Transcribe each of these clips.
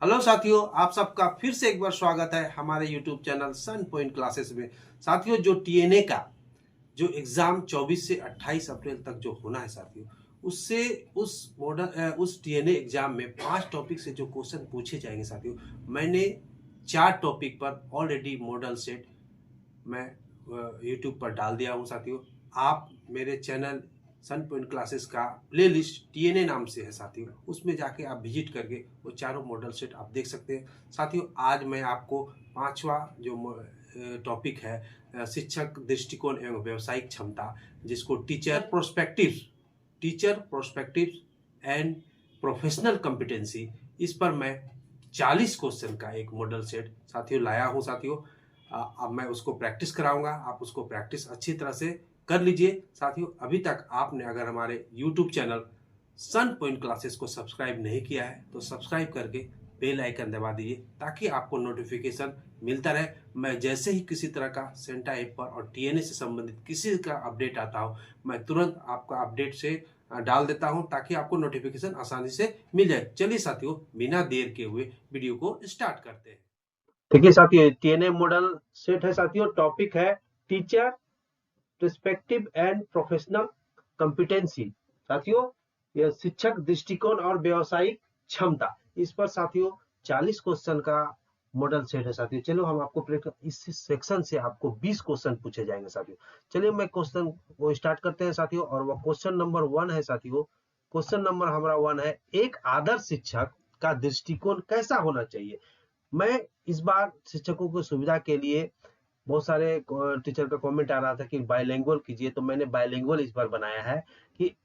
Hello साथियों, आप सबका फिर से एक बार स्वागत है हमारे यूट्यूब चैनल सन पॉइंट क्लासेस में। साथियों, जो टीएनए का जो एग्जाम 24 से 28 अप्रैल तक जो होना है साथियों, उससे उस टीएनए एग्जाम में 5 टॉपिक से जो क्वेश्चन पूछे जाएंगे साथियों, मैंने 4 टॉपिक पर ऑलरेडी मॉडल सेट मैं यूट्यूब पर डाल दिया हूँ साथियों। आप मेरे चैनल सन पॉइंट क्लासेस का प्लेलिस्ट टीएनए नाम से है साथियों, उसमें जाके आप विजिट करके वो चारों मॉडल सेट आप देख सकते हैं। साथियों, आज मैं आपको 5वां जो टॉपिक है शिक्षक दृष्टिकोण एवं व्यावसायिक क्षमता, जिसको teacher prospective and professional competency, इस पर मैं 40 क्वेश्चन का एक मॉडल सेट साथियों लाया हूँ साथियों। अब मैं उसको प्रैक्टिस कराऊंगा, आप उसको प्रैक्टिस अच्छी तरह से कर लीजिए साथियों। अभी तक आपने अगर हमारे यूट्यूब चैनल सन पॉइंट क्लासेस को सब्सक्राइब नहीं किया है तो सब्सक्राइब करके बेल आइकन दबा दीजिए, ताकि आपको नोटिफिकेशन मिलता रहे। मैं जैसे ही किसी तरह का सेंटा ऐप पर और टीएनए से संबंधित किसी का अपडेट आता हो, मैं तुरंत आपका अपडेट से डाल देता हूं, ताकि आपको नोटिफिकेशन आसानी से मिल जाए। चलिए साथियों, बिना देर के हुए वीडियो को स्टार्ट करते हैं। देखिए साथियों, टीएनए मॉडल सेट है साथियों। टॉपिक है teacher perspective and professional competency. साथियों, यह शिक्षक दृष्टिकोण और व्यावसायिक क्षमता, इस पर साथियों 40 क्वेश्चन का मॉडल सेट है साथियों। चलो हम आपको इस सेक्शन से आपको 20 क्वेश्चन पूछे जाएंगे साथियों। चलिए मैं क्वेश्चन को स्टार्ट करते हैं साथियों। और वो क्वेश्चन नंबर 1 है साथियों। क्वेश्चन नंबर हमारा 1 है, एक आदर्श शिक्षक का दृष्टिकोण कैसा होना चाहिए। मैं इस बार शिक्षकों की सुविधा के लिए बहुत सारे टीचर का कमेंट आ रहा था कि बायलिंगुअल कीजिए, तो मैंने बायलिंगुअल इस बार बनाया है कि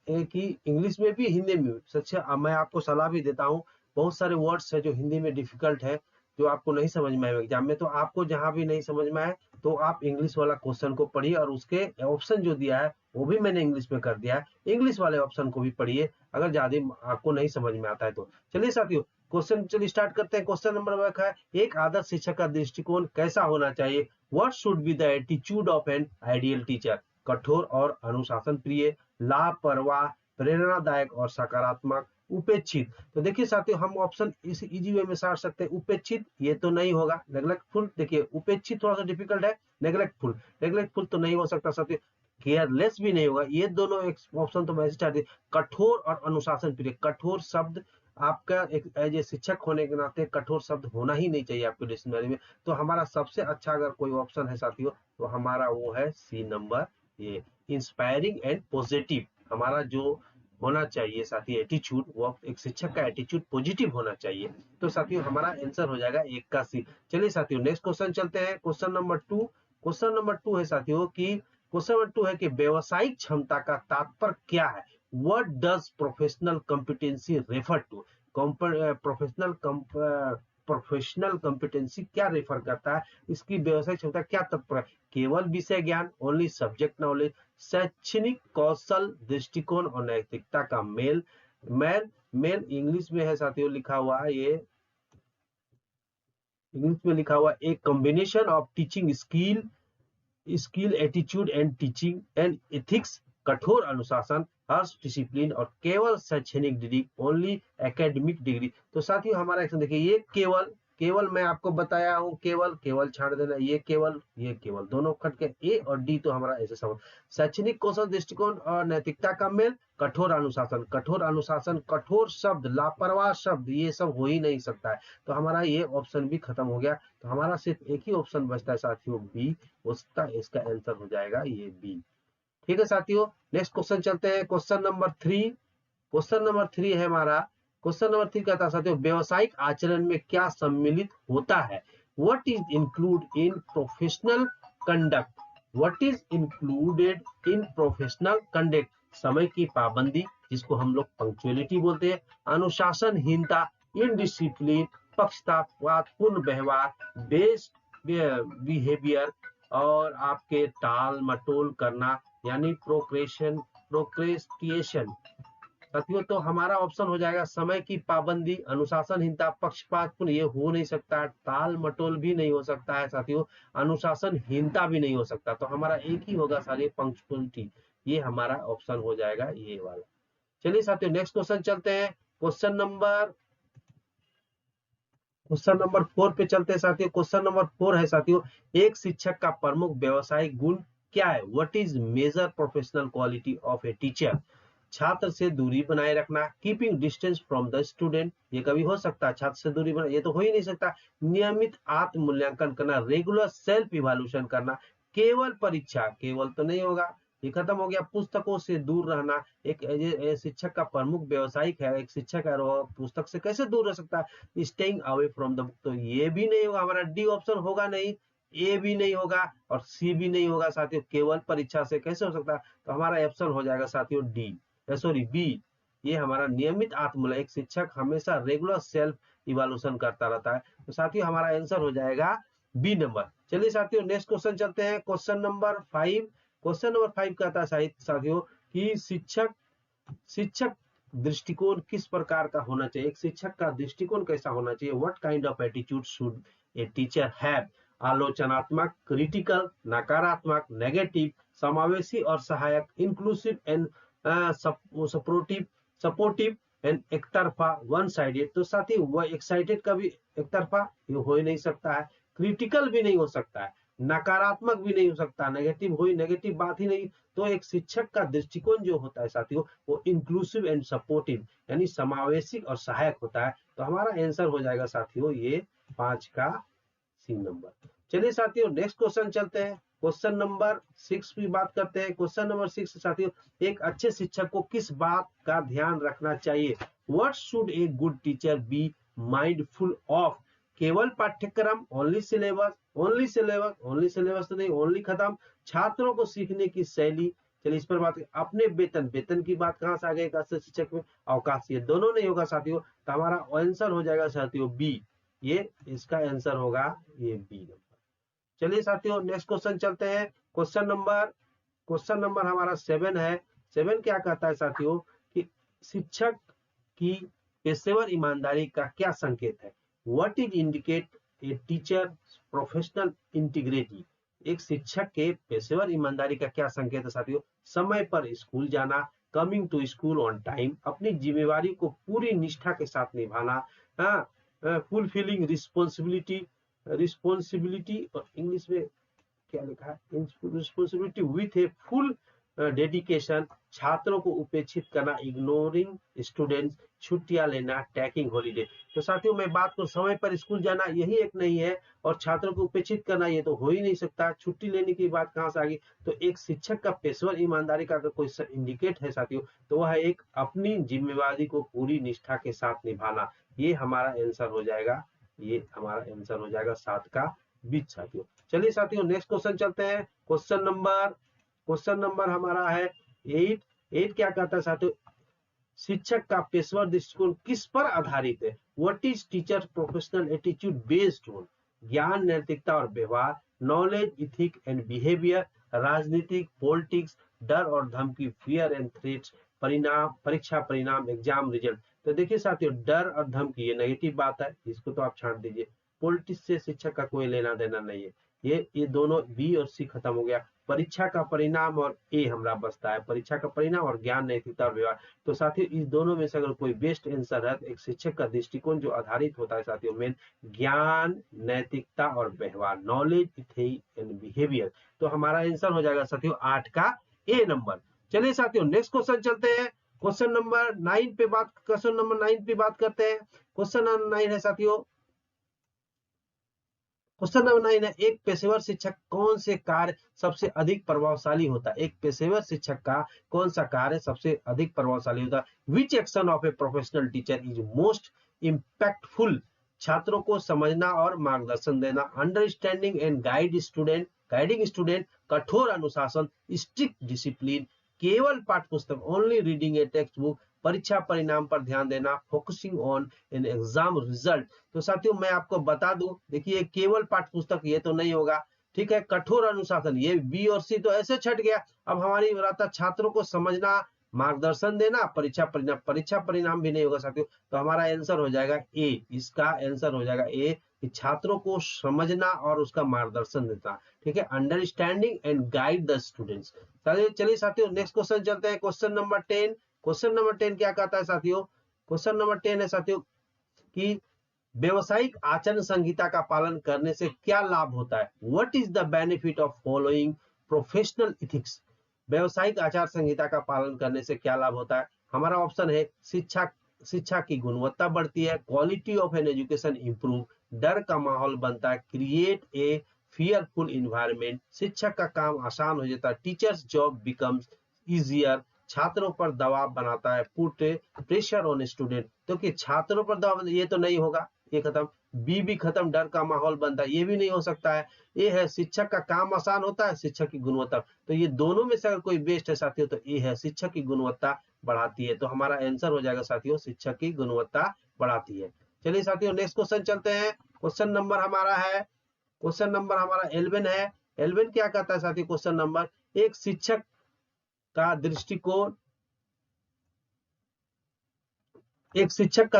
इंग्लिश में भी हिंदी में भी। सच मैं आपको सलाह भी देता हूँ, बहुत सारे वर्ड्स है जो हिंदी में डिफिकल्ट है, जो आपको नहीं समझ में आए एग्जाम में, तो आपको जहां भी नहीं समझ में आए तो आप इंग्लिश वाला क्वेश्चन को पढ़िए, और उसके ऑप्शन जो दिया है वो भी मैंने इंग्लिश में कर दिया है। इंग्लिश वाले ऑप्शन को भी पढ़िए अगर ज्यादा आपको नहीं समझ में आता है तो। चलिए साथियों, क्वेश्चन चलिए स्टार्ट करते हैं। क्वेश्चन नंबर 1 है, एक आदर्श शिक्षक का दृष्टिकोण कैसा होना चाहिए। What should be the attitude of an ideal teacher? कठोर और अनुशासन प्रिय, लापरवाह, प्रेरणादायक और सकारात्मक, उपेक्षित। तो देखिए साथियों, हम ऑप्शन इस इजी वे में सार सकते हैं। उपेक्षित ये तो नहीं होगा। नेग्लेक्टफुल, देखिए उपेक्षित थोड़ा सा डिफिकल्ट है। नेग्लेक्टफुल तो नहीं हो सकता साथियों। केयरलेस भी नहीं होगा। ये दोनों ऑप्शन तो वैसे चाहते। कठोर और अनुशासन प्रिय, कठोर शब्द आपका एक एज ए शिक्षक होने के नाते कठोर शब्द होना ही नहीं चाहिए आपके डिक्शनरी में। तो हमारा सबसे अच्छा अगर कोई ऑप्शन है साथियों, तो हमारा वो है सी नंबर, ये इंस्पायरिंग एंड पॉजिटिव। हमारा जो होना चाहिए साथी एटीट्यूड, वो एक शिक्षक का एटीट्यूड पॉजिटिव होना चाहिए। तो साथियों हमारा आंसर हो जाएगा 1 का सी। चलिए साथियों नेक्स्ट क्वेश्चन चलते हैं। Question number 2। क्वेश्चन नंबर 2 है साथियों कि क्वेश्चन नंबर 2 है कि व्यावसायिक क्षमता का तात्पर्य क्या है। What does professional competency refer to. Professional competency क्या रेफर करता है, इसकी व्यावसायिक क्षमता क्या तात्पर्य। केवल विषय ज्ञान, ओनली सब्जेक्ट नॉलेज, शैक्षणिक कौशल, दृष्टिकोण और नैतिकता का मेल। मेल इंग्लिश में है साथियों, लिखा हुआ है ये इंग्लिश में लिखा हुआ, एक combination of teaching skill attitude and teaching and ethics, कठोर अनुशासन, हर्ष डिसिप्लिन और केवल शैक्षणिक डिग्री, ओनली एकेडमिक डिग्री। तो साथियों हमारा एक्शन देखिए, ये केवल केवल मैं आपको बताया हूँ, केवल केवल छाड़ देना, ये केवल दोनों खट के ए और डी तो हमारा ऐसे समझ। शैक्षणिक कौशल, दृष्टिकोण और नैतिकता का मेल, कठोर अनुशासन, कठोर शब्द, लापरवाह शब्द, ये सब हो ही नहीं सकता है। तो हमारा ये ऑप्शन भी खत्म हो गया। तो हमारा सिर्फ एक ही ऑप्शन बचता है साथियों, बी। उसका इसका आंसर हो जाएगा ये बी। ठीक है साथियों, नेक्स्ट क्वेश्चन चलते हैं। Question number 3। क्वेश्चन नंबर 3 है हमारा। क्वेश्चन नंबर 3 कहता है साथियों, व्यावसायिक आचरण में क्या सम्मिलित होता है। What is include in professional conduct. What is included in professional conduct. समय की पाबंदी, जिसको हम लोग पंक्चुअलिटी बोलते हैं, अनुशासनहीनता, इनडिसिप्लिन, पक्षपातपूर्ण व्यवहार, बेस्ट बिहेवियर, और आपके टाल मटोल करना, यानी प्रोक्रेस्टिनेशन। साथियों तो हमारा ऑप्शन हो जाएगा समय की पाबंदी, अनुशासनहीनता, पक्षपातपूर्ण, ये हो नहीं सकता। टाल मटोल भी नहीं हो सकता है साथियों, अनुशासनहीनता भी नहीं हो सकता। तो हमारा एक ही होगा सारे, पंक्चुअलिटी। ये हमारा ऑप्शन हो जाएगा ये वाला। चलिए साथियों नेक्स्ट क्वेश्चन चलते हैं। क्वेश्चन नंबर क्वेश्चन नंबर 4 पे चलते हैं साथियों। क्वेश्चन नंबर 4 है साथियों, एक शिक्षक का प्रमुख व्यवसायिक गुण क्या है? What is major professional quality of a teacher? छात्र से दूरी बनाए रखना, keeping distance from the student, ये कभी हो सकता है? छात्र से दूरी बनाए, ये तो हो ही नहीं सकता। नियमित आत्म मूल्यांकन करना, रेगुलर सेल्फ इवैल्यूएशन करना, केवल परीक्षा, केवल तो नहीं होगा, ये खत्म हो गया। पुस्तकों से दूर रहना, एक शिक्षक का प्रमुख व्यवसायिक है, एक शिक्षक है, वो पुस्तक से कैसे दूर रह सकता है? Staying away from the book, तो ये भी नहीं होगा, हमारा डी ऑप्शन होगा नहीं, ए भी नहीं होगा और सी भी नहीं होगा साथियों। केवल परीक्षा से कैसे हो सकता है? तो हमारा ऑप्शन हो जाएगा साथियों डी, सॉरी बी, ये हमारा नियमित आत्मूल्य, एक शिक्षक हमेशा रेगुलर सेल्फ इवैल्यूएशन करता रहता है। तो साथियों हमारा आंसर हो जाएगा बी नंबर। चलिए साथियों नेक्स्ट क्वेश्चन चलते हैं, क्वेश्चन नंबर 5। क्वेश्चन नंबर 5 कहता है साथियों कि शिक्षक शिक्षक दृष्टिकोण किस प्रकार का होना चाहिए? एक शिक्षक का दृष्टिकोण कैसा होना चाहिए? What kind of attitude should a teacher have? आलोचनात्मक, क्रिटिकल, नकारात्मक, नेगेटिव, समावेशी और सहायक, inclusive and supportive, supportive and एक तरफा, वन साइडेड। तो साथ ही वो एक्साइटेड का भी एक तरफा ये हो ही नहीं सकता है, क्रिटिकल भी नहीं हो सकता है, नकारात्मक भी नहीं हो सकता, नेगेटिव हो ही, नेगेटिव बात ही नहीं। तो एक शिक्षक का दृष्टिकोण जो होता है साथियों वो इंक्लूसिव एंड सपोर्टिव यानी समावेशी और सहायक होता है। तो हमारा आंसर हो जाएगा साथियों ये 5 का सी नंबर। चलिए साथियों नेक्स्ट क्वेश्चन चलते हैं, क्वेश्चन नंबर 6 की बात करते हैं। क्वेश्चन नंबर 6 साथियों, एक अच्छे शिक्षक को किस बात का ध्यान रखना चाहिए? What should a good teacher be mindful of? केवल पाठ्यक्रम, only syllabus, only syllabus, only syllabus तो नहीं, ओनली खत्म, छात्रों को सीखने की शैली, चलिए इस पर बात करें। अपने वेतन, वेतन की बात कहां से आ गई? शिक्षक में अवकाश, ये दोनों नहीं होगा साथियों। तो हमारा आंसर हो जाएगा साथियों बी, ये इसका आंसर होगा ये बी नंबर। चलिए साथियों नेक्स्ट क्वेश्चन चलते हैं, क्वेश्चन नंबर हमारा 7 है। 7 क्या कहता है साथियों कि शिक्षक की पेशेवर ईमानदारी का क्या संकेत है? What is indicate a teacher professional integrity? एक शिक्षक के पेशेवर ईमानदारी का क्या संकेत है साथियों? समय पर स्कूल जाना, coming to school on time, अपनी जिम्मेवारी को पूरी निष्ठा के साथ निभाना, फुलफिलिंग रिस्पॉन्सिबिलिटी, रिस्पॉन्सिबिलिटी और इंग्लिश में क्या लिखा है? Responsibility with a full dedication, छात्रों को उपेक्षित करना, इग्नोरिंग स्टूडेंट्स, छुट्टियां लेना, टैकिंग हॉलीडे। तो साथियों मैं बात करूं, समय पर स्कूल जाना यही एक नहीं है, और छात्रों को उपेक्षित करना ये तो हो ही नहीं सकता, छुट्टी लेने की बात कहां से आ गई? तो एक शिक्षक का पेशेवर ईमानदारी का अगर कोई इंडिकेट है साथियों तो वह एक अपनी जिम्मेवारी को पूरी निष्ठा के साथ निभाना, ये हमारा आंसर हो जाएगा, ये हमारा आंसर हो जाएगा 7 का बीच साथियों। चलिए साथियों नेक्स्ट क्वेश्चन चलते हैं, क्वेश्चन नंबर हमारा है 8। 8 क्या कहता है साथियों? शिक्षक का पेशेवर दृष्टिकोण किस पर आधारित है? What is teacher professional attitude based on? ज्ञान, नैतिकता और व्यवहार, नॉलेज, इथिक एंड बिहेवियर, राजनीतिक, पॉलिटिक्स, डर और धमकी, फियर एंड थ्रेट्स, परिणाम, परीक्षा परिणाम, एग्जाम रिजल्ट। तो देखिए साथियों डर और धमकी ये नेगेटिव बात है, इसको तो आप छांट दीजिए, पॉलिटिक्स से शिक्षक का कोई लेना देना नहीं है, ये दोनों बी और सी खत्म हो गया। परीक्षा का परिणाम और ए हमारा बचता है, परीक्षा का परिणाम और ज्ञान, नैतिकता और व्यवहार। तो साथियों इस दोनों में से अगर कोई बेस्ट आंसर है तो एक शिक्षक का दृष्टिकोण जो आधारित होता है साथियों मेन ज्ञान, नैतिकता और व्यवहार, नॉलेज, इथिक्स एंड बिहेवियर। तो हमारा आंसर हो जाएगा साथियों 8 का ए नंबर। चलिए साथियों नेक्स्ट क्वेश्चन चलते हैं, क्वेश्चन नंबर 9 पे बात करते हैं। क्वेश्चन नंबर 9 है साथियों, क्वेश्चन नंबर 9 है, एक पेशेवर शिक्षक कौन से कार्य सबसे अधिक प्रभावशाली होता है? एक पेशेवर शिक्षक का कौन सा कार्य सबसे अधिक प्रभावशाली होता है? विच action of A professional teacher is most impactful? छात्रों को समझना और मार्गदर्शन देना, अंडरस्टैंडिंग एंड गाइडिंग स्टूडेंट, कठोर अनुशासन, स्ट्रिक्ट डिसिप्लिन, केवल पाठ्य पुस्तक, ओनली रीडिंग ए टेक्स्ट बुक, परीक्षा परिणाम पर ध्यान देना, focusing on an exam result. तो साथियों मैं आपको बता दूं, देखिए केवल पाठ्य पुस्तक ये तो नहीं होगा, ठीक है, कठोर अनुशासन ये बी और सी तो ऐसे छट गया। अब हमारी रहता छात्रों को समझना, मार्गदर्शन देना, परीक्षा परिणाम भी नहीं होगा साथियों। तो हमारा आंसर हो जाएगा ए, इसका आंसर हो जाएगा ए, कि छात्रों को समझना और उसका मार्गदर्शन देना, ठीक है, understanding and guide the students. चलिए साथियों नेक्स्ट क्वेश्चन चलते हैं, क्वेश्चन नंबर 10। क्वेश्चन नंबर 10 क्या कहता है साथियों? क्वेश्चन नंबर 10 है साथियों कि व्यवसायिक आचरण संहिता का पालन करने से क्या लाभ होता है? What is the benefit of following professional ethics? व्यवसायिक आचार संहिता का पालन करने से क्या लाभ होता है? हमारा ऑप्शन है शिक्षा शिक्षा की गुणवत्ता बढ़ती है, quality of an education improve, डर का माहौल बनता है, क्रिएट ए फियरफुल इन्वायरमेंट, शिक्षक का काम आसान हो जाता है, टीचर्स जॉब बिकम्स इजियर, छात्रों पर दबाव बनाता है, पुट प्रेशर ऑन स्टूडेंट। तो कि छात्रों पर दबाव, ये तो नहीं होगा, ये खत्म। बी भी खत्म, डर का माहौल बनता है, ये भी नहीं हो सकता है। ए है शिक्षक का काम आसान होता है, शिक्षक की गुणवत्ता। तो ये दोनों में से अगर कोई बेस्ट है साथियों तो ए है, शिक्षक की गुणवत्ता बढ़ाती है। तो हमारा आंसर हो जाएगा साथियों, शिक्षक की गुणवत्ता बढ़ाती है। चलिए साथियों नेक्स्ट क्वेश्चन चलते हैं। क्वेश्चन नंबर हमारा 11 है। 11 क्या कहता है साथियों? क्वेश्चन नंबर, एक शिक्षक का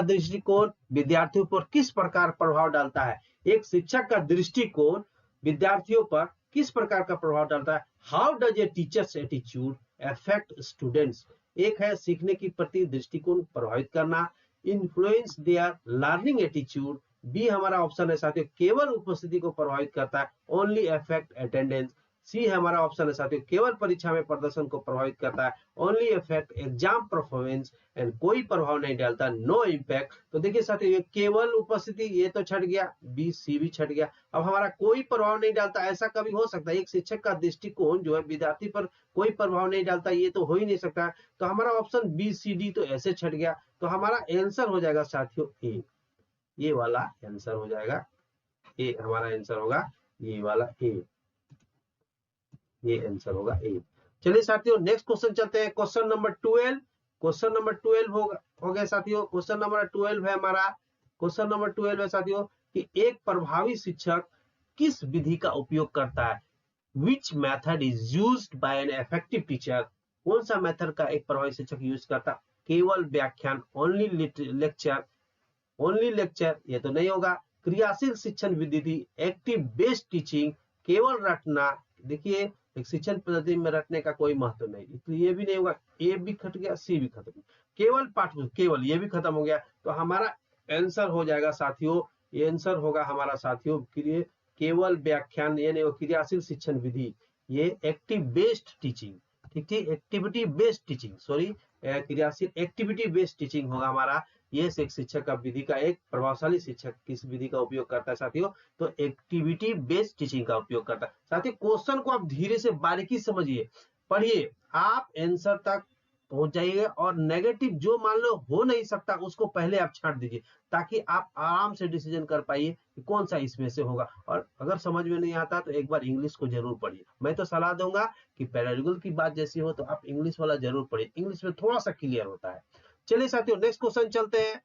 दृष्टिकोण विद्यार्थियों पर किस प्रकार प्रभाव डालता है? एक शिक्षक का दृष्टिकोण विद्यार्थियों पर किस प्रकार का प्रभाव डालता है? How does a teacher's attitude affect students? एक है सीखने की प्रति दृष्टिकोण प्रभावित करना, influence their learning attitude. B हमारा ऑप्शन है साथियों, केवल उपस्थिति को प्रभावित करता है, ओनली अफेक्ट अटेंडेंस। सी हमारा ऑप्शन है साथियों, केवल परीक्षा में प्रदर्शन को प्रभावित करता है, only affect exam performance and कोई प्रभाव नहीं डालता, नो इम्पैक्ट। तो देखिए साथियों, ये केवल उपस्थिति ये तो छट गया, बी सी भी छट गया। अब हमारा कोई प्रभाव नहीं डालता, ऐसा कभी हो सकता है? एक शिक्षक का दृष्टिकोण जो है विद्यार्थी पर कोई प्रभाव नहीं डालता, ये तो हो ही नहीं सकता। तो हमारा ऑप्शन बी सी डी तो ऐसे छट गया। तो हमारा आंसर हो जाएगा साथियों ए, ये वाला आंसर हो जाएगा ए। हमारा आंसर होगा ये वाला ए, ये आंसर होगा ए। चलिए साथियों नेक्स्ट क्वेश्चन चलते हैं। क्वेश्चन नंबर 12 हो गया साथियों। क्वेश्चन नंबर 12 है हमारा। क्वेश्चन नंबर 12 है साथियों कि एक प्रभावी शिक्षक किस विधि का उपयोग करता है? Which method is used by an effective teacher? कौन सा मेथड का एक प्रभावी शिक्षक यूज करता? केवल व्याख्यान, ओनली लेक्चर, ये तो नहीं होगा। क्रियाशील शिक्षण विधि, एक्टिव बेस्ड टीचिंग, केवल रटना। देखिए एक शिक्षण पद्धति में रटने का कोई महत्व नहीं, इसलिए ये भी नहीं होगा। ए भी खट गया, सी भी खत्म, केवल पाठ्य, केवल ये भी खत्म हो गया। तो हमारा आंसर हो जाएगा साथियों, ये आंसर होगा हमारा साथियों केवल व्याख्यान, ये नहीं, क्रियाशील शिक्षण विधि, ये एक्टिव बेस्ड टीचिंग। ठीक, एक्टिविटी बेस्ड टीचिंग, सॉरी, क्रियाशील एक्टिविटी बेस्ड टीचिंग होगा हमारा। ये एक शिक्षक का विधि का, एक प्रभावशाली शिक्षक किस विधि का उपयोग करता है साथियों? तो एक्टिविटी बेस्ड टीचिंग का उपयोग करता है। साथियों क्वेश्चन को आप धीरे से बारीकी समझिए, पढ़िए, आप आंसर तक पहुंच जाइए। और नेगेटिव जो मान लो हो नहीं सकता उसको पहले आप छांट दीजिए, ताकि आप आराम से डिसीजन कर पाइए कि कौन सा इसमें से होगा। और अगर समझ में नहीं आता तो एक बार इंग्लिश को जरूर पढ़िए। मैं तो सलाह दूंगा कि पैरालेल की बात जैसी हो तो आप इंग्लिश वाला जरूर पढ़िए, इंग्लिश में थोड़ा सा क्लियर होता है। चलिए साथियों नेक्स्ट क्वेश्चन चलते हैं।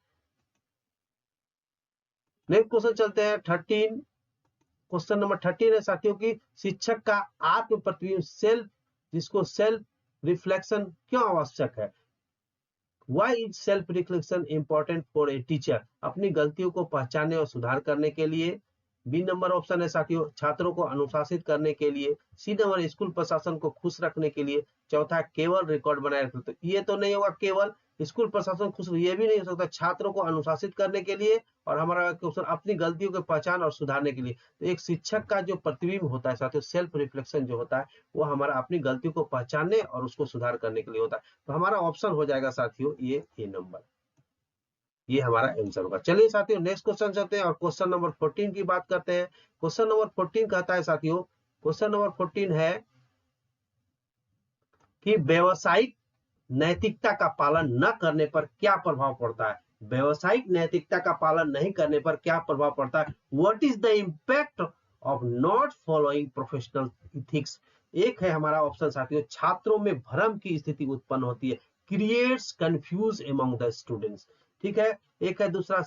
नेक्स्ट क्वेश्चन चलते हैं 13। क्वेश्चन नंबर 13 है साथियों की शिक्षक का आत्म प्रतिबिंब, सेल्फ, जिसको सेल्फ रिफ्लेक्शन क्यों आवश्यक है? Why is self reflection important for a teacher? अपनी गलतियों को पहचानने और सुधार करने के लिए। बी नंबर ऑप्शन है साथियों, छात्रों को अनुशासित करने के लिए। सी नंबर, स्कूल प्रशासन को खुश रखने के लिए। चौथा, केवल रिकॉर्ड बनाए रखने। तो ये तो नहीं होगा, केवल स्कूल प्रशासन खुश, ये भी नहीं हो सकता। छात्रों को अनुशासित करने के लिए, और हमारा क्वेश्चन अपनी गलतियों की पहचान और सुधारने के लिए। तो एक शिक्षक का जो प्रतिबिंब होता है साथियों, सेल्फ रिफ्लेक्शन जो होता है, वो हमारा अपनी गलतियों को पहचानने और उसको सुधार करने के लिए होता है। तो हमारा ऑप्शन हो जाएगा साथियों ये ए नंबर, ये हमारा आंसर होगा। चलिए साथियों नेक्स्ट क्वेश्चन चलते हैं और क्वेश्चन नंबर 14 की बात करते हैं। क्वेश्चन नंबर 14 कहता है साथियों, क्वेश्चन नंबर 14 है कि व्यवसायिक नैतिकता का पालन न करने पर क्या प्रभाव पड़ता है? व्यवसायिक नैतिकता का पालन नहीं करने पर क्या प्रभाव पड़ता है? What is the impact of not following professional ethics? एक है हमारा ऑप्शन साथियों, छात्रों में भ्रम की स्थिति उत्पन्न होती है, creates confuse among the students. ठीक है। एक है दूसरा,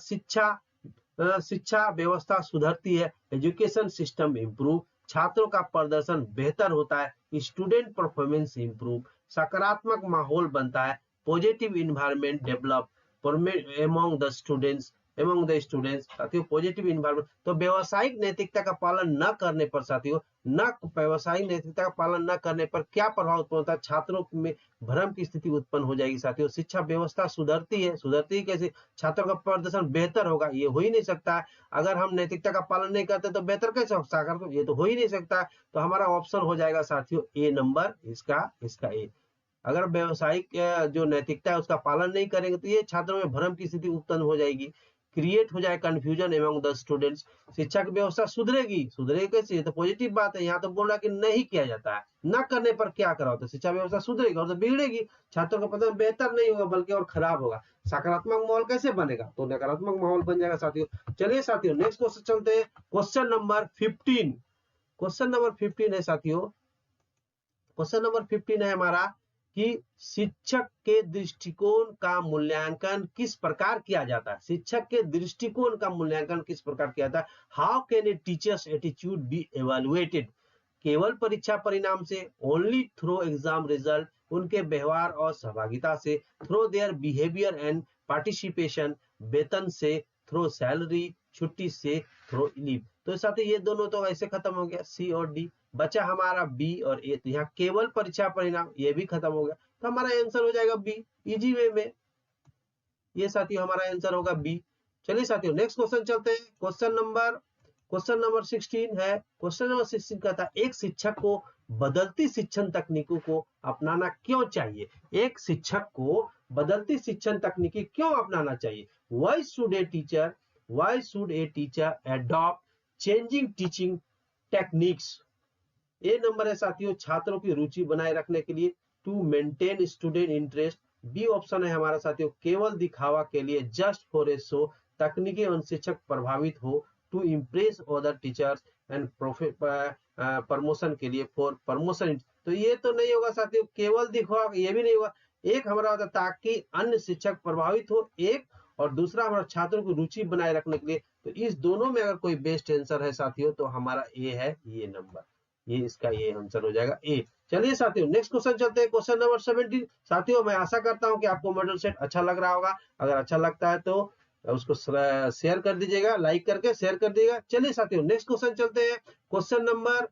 शिक्षा व्यवस्था सुधरती है, एजुकेशन सिस्टम इंप्रूव, छात्रों का प्रदर्शन बेहतर होता है, स्टूडेंट परफॉर्मेंस इंप्रूव, सकारात्मक माहौल बनता है, positive environment develop among the students, among the students. साथियों पॉजिटिव इन्वायरमेंट, तो व्यवसायिक नैतिकता का पालन न करने पर साथियों, न व्यवसायिक नैतिकता का पालन न करने पर क्या प्रभाव उत्पन्न होता है? छात्रों में भ्रम की स्थिति उत्पन्न हो जाएगी साथियों। शिक्षा व्यवस्था सुधरती है कैसे? छात्रों का प्रदर्शन बेहतर होगा, ये हो ही नहीं सकता है। अगर हम नैतिकता का पालन नहीं करते तो बेहतर कैसे हो सकता? ये तो हो ही नहीं सकता। तो हमारा ऑप्शन हो जाएगा साथियों ए नंबर, इसका ए। अगर व्यवसायिक जो नैतिकता है उसका पालन नहीं करेंगे तो ये छात्रों में भ्रम की स्थिति उत्पन्न हो जाएगी, क्रिएट हो जाए कंफ्यूजन एमंग द स्टूडेंट्स। शिक्षा की व्यवस्था सुधरेगी कैसे? ये तो पॉजिटिव बात है। यहाँ तो बोल रहा है कि नहीं किया जाता है, न करने पर क्या करा होता है? शिक्षा व्यवस्था सुधरेगी और तो बिगड़ेगी, छात्रों का प्रदर्शन बेहतर नहीं होगा बल्कि और खराब होगा। सकारात्मक माहौल कैसे बनेगा? तो नकारात्मक माहौल बन जाएगा साथियों। चलिए साथियों नेक्स्ट क्वेश्चन चलते हैं, क्वेश्चन नंबर 15। क्वेश्चन नंबर 15 है साथियों, क्वेश्चन नंबर 15 है हमारा कि शिक्षक के दृष्टिकोण का मूल्यांकन किस प्रकार किया जाता है? शिक्षक के दृष्टिकोण का मूल्यांकन किस प्रकार किया जाता है? How can a teacher's attitude be evaluated? केवल परीक्षा परिणाम से, ओनली थ्रू एग्जाम रिजल्ट, उनके व्यवहार और सहभागिता से, through their behaviour and participation, वेतन से, थ्रू सैलरी, छुट्टी से, थ्रू लीव। तो साथ ही ये दोनों तो ऐसे खत्म हो गया, सी और डी। बचा हमारा बी और ए। तो यहाँ केवल परीक्षा परिणाम, ये भी खत्म हो गया, तो हमारा आंसर हो जाएगा बी, इजी वे में। ये साथियों हमारा आंसर होगा बी। चलिए साथियों नेक्स्ट क्वेश्चन चलते हैं, क्वेश्चन नंबर 16 है। क्वेश्चन नंबर 16 कहता है एक शिक्षक को बदलती शिक्षण तकनीकों को अपनाना क्यों चाहिए? एक शिक्षक को बदलती शिक्षण तकनीकी क्यों अपनाना चाहिए? Why should a teacher adopt changing teaching techniques? A number है साथियों छात्रों की रुचि बनाए रखने के लिए, to maintain student interest. B option है हमारा साथियों केवल दिखावा के लिए, जस्ट फॉर ए शो, तकनीकी एवं शिक्षक प्रभावित हो, to impress other teachers and promotion के लिए, फॉर प्रमोशन। तो ये तो नहीं होगा साथियों, केवल दिखावा ये भी नहीं होगा। एक हमारा होता ताकि अन्य शिक्षक प्रभावित हो, एक, और दूसरा हमारा छात्रों की रुचि बनाए रखने के लिए। तो इस दोनों में अगर कोई बेस्ट आंसर है साथियों तो हमारा ए है, ये नंबर, ये इसका ये आंसर हो जाएगा ए। चलिए साथियों नेक्स्ट क्वेश्चन चलते हैं, क्वेश्चन नंबर 17। साथियों मैं आशा करता हूं कि आपको मॉडल सेट अच्छा लग रहा होगा। अगर अच्छा लगता है तो उसको शेयर कर दीजिएगा, लाइक करके शेयर कर दीजिएगा। चलिए साथियों नेक्स्ट क्वेश्चन चलते हैं, क्वेश्चन नंबर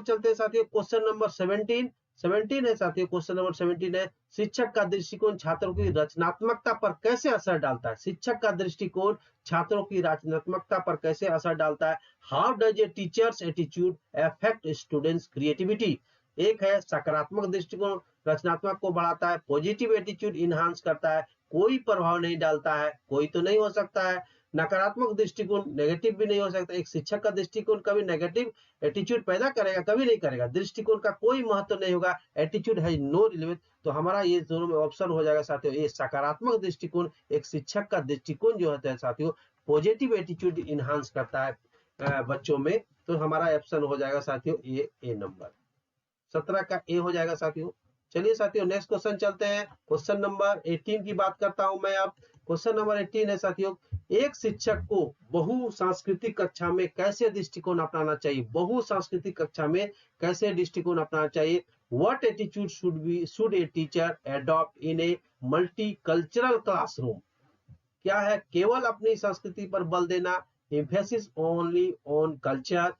चलते हैं साथियों, क्वेश्चन नंबर 17 है साथियों। क्वेश्चन नंबर 17 है शिक्षक का दृष्टिकोण छात्रों की रचनात्मकता पर कैसे असर डालता है? शिक्षक का दृष्टिकोण छात्रों की रचनात्मकता पर कैसे असर डालता है? How does a teacher's attitude affect students creativity? एक है सकारात्मक दृष्टिकोण रचनात्मक को बढ़ाता है, पॉजिटिव एटीट्यूड इनहांस करता है, कोई प्रभाव नहीं डालता है, कोई तो नहीं हो सकता है। नकारात्मक दृष्टिकोण नेगेटिव भी नहीं हो सकता। एक शिक्षक का दृष्टिकोण कभी नेगेटिव एटीट्यूड पैदा करेगा? कभी नहीं करेगा। दृष्टिकोण का कोई महत्व नहीं होगा, एटीट्यूड है नो रिलेवेंस। तो हमारा ये दोनों में ऑप्शन हो जाएगा साथियों ये सकारात्मक दृष्टिकोण। एक शिक्षक का दृष्टिकोण जो होता है साथियों पॉजिटिव एटीट्यूड इनहांस करता है बच्चों में। तो हमारा ऑप्शन हो जाएगा साथियों ये ए नंबर 17 का ए हो जाएगा साथियों। चलिए साथियों नेक्स्ट क्वेश्चन चलते हैं, क्वेश्चन नंबर 18 की बात करता हूं मैं अब। क्वेश्चन नंबर 18 है साथियों एक शिक्षक को बहु सांस्कृतिक कक्षा में कैसे दृष्टिकोण अपनाना चाहिए? बहु सांस्कृतिक कक्षा में कैसे दृष्टिकोण अपनाना चाहिए? What attitude should a teacher adopt in A multicultural classroom? क्या है? केवल अपनी संस्कृति पर बल देना, एम्फेसिस ओनली ऑन कल्चर,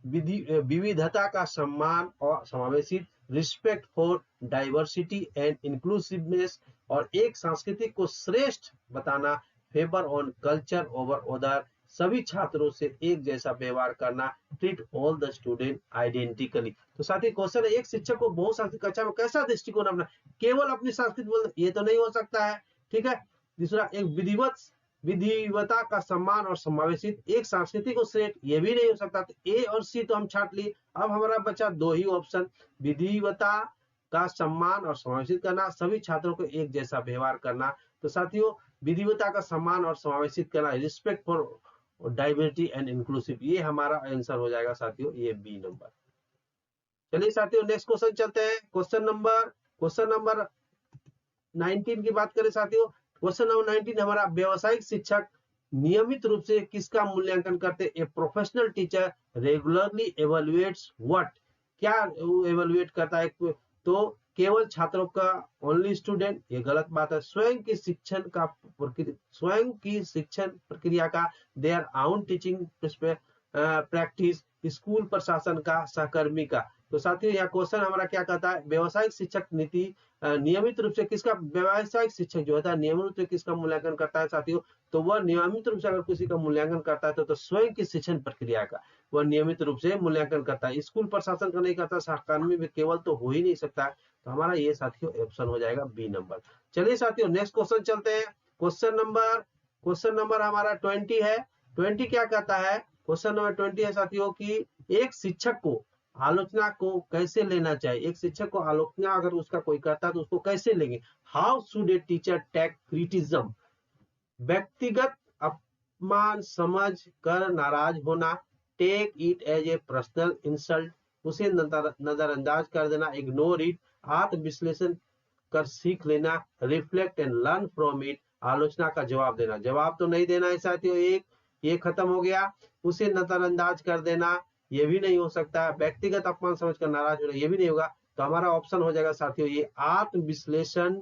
विविधता का सम्मान और समावेशित, respect for diversity and inclusiveness, और एक संस्कृति को श्रेष्ठ बताना, favour on culture over other, सभी छात्रों से एक जैसा व्यवहार करना, treat all the student identically. तो साथी क्वेश्चन है एक शिक्षक को बहुसांस्कृतिक कक्षा में कैसा दृष्टिकोण अपना? केवल अपनी संस्कृति बोल, ये तो नहीं हो सकता है, ठीक है। दूसरा एक विधिवता का सम्मान और समावेशित, एक संस्कृति को श्रेष्ठ, ये भी नहीं हो सकता। तो ए और सी तो हम छाट लिए। अब हमारा बचा दो ही ऑप्शन, विधिवता का सम्मान और समावेशित करना, सभी छात्रों को एक जैसा व्यवहार करना। तो साथियों विधिवता का सम्मान और समावेशित करना, respect for diversity and inclusive, ये हमारा आंसर हो जाएगा साथियों ये बी नंबर। चलिए साथियों नेक्स्ट क्वेश्चन चलते हैं, क्वेश्चन नंबर 19 की बात करें साथियों। क्वेश्चन नंबर 19 हमारा व्यवसायिक शिक्षक नियमित रूप से किसका मूल्यांकन करते? A professional teacher regularly evaluates what? क्या एवेलुएट करता है? तो केवल छात्रों का ओनली स्टूडेंट, ये गलत बात है। स्वयं की शिक्षण प्रक्रिया का देयर आउन टीचिंग प्रैक्टिस, स्कूल प्रशासन का, सहकर्मी का। तो साथियों यह क्वेश्चन हमारा क्या कहता है, व्यवसायिक शिक्षक नीति नियमित रूप से किसका, व्यवसायिक शिक्षक जो होता है नियमित रूप से किसका मूल्यांकन करता है साथियों, तो वह नियमित रूप से अगर किसी का मूल्यांकन करता है तो स्वयं की शिक्षण प्रक्रिया का वह नियमित रूप से मूल्यांकन करता है। स्कूल प्रशासन का नहीं करता, सहकर्मी में केवल तो हो ही नहीं सकता है। तो हमारा ये साथियों ऑप्शन हो जाएगा बी नंबर। चलिए साथियों नेक्स्ट क्वेश्चन चलते हैं। क्वेश्चन नंबर हमारा 20 है। 20 क्या कहता है, क्वेश्चन नंबर 20 है साथियों कि एक शिक्षक को आलोचना को कैसे लेना चाहिए। एक शिक्षक को आलोचना अगर उसका कोई करता है तो उसको कैसे लेंगे। How should a teacher take criticism, व्यक्तिगत अपमान समझ कर नाराज होना, take it as a personal insult, उसे नजरअंदाज कर देना, इग्नोर इट, आत्म विश्लेषण कर सीख लेना, reflect and learn from it, आलोचना का जवाब देना। जवाब तो नहीं देना है साथियों, एक ये खत्म हो गया। उसे नजरअंदाज कर देना ये भी नहीं हो सकता, व्यक्तिगत अपमान समझकर नाराज होना ये भी नहीं होगा। तो हमारा ऑप्शन हो जाएगा साथियों ये आत्म विश्लेषण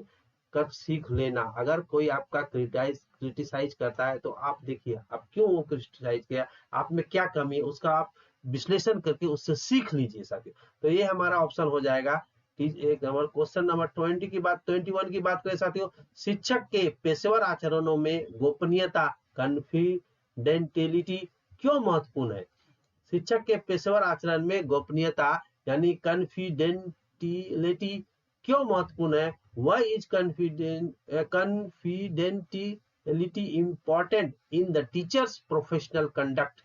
कर सीख लेना। अगर कोई आपका क्रिटिसाइज करता है तो आप देखिए आप क्यों वो क्रिटिसाइज किया, आप में क्या कमी है, उसका आप विश्लेषण करके उससे सीख लीजिए साथियों। तो ये हमारा ऑप्शन हो जाएगा एक नंबर। क्वेश्चन नंबर 21 की बात करें साथियों, शिक्षक के पेशेवर आचरणों में गोपनीयता कॉन्फिडेंटियलिटी क्यों महत्वपूर्ण है। शिक्षक के पेशेवर आचरण में गोपनीयता यानी कॉन्फिडेंटियलिटी क्यों महत्वपूर्ण है। Why is confidentiality important in the teacher's professional conduct,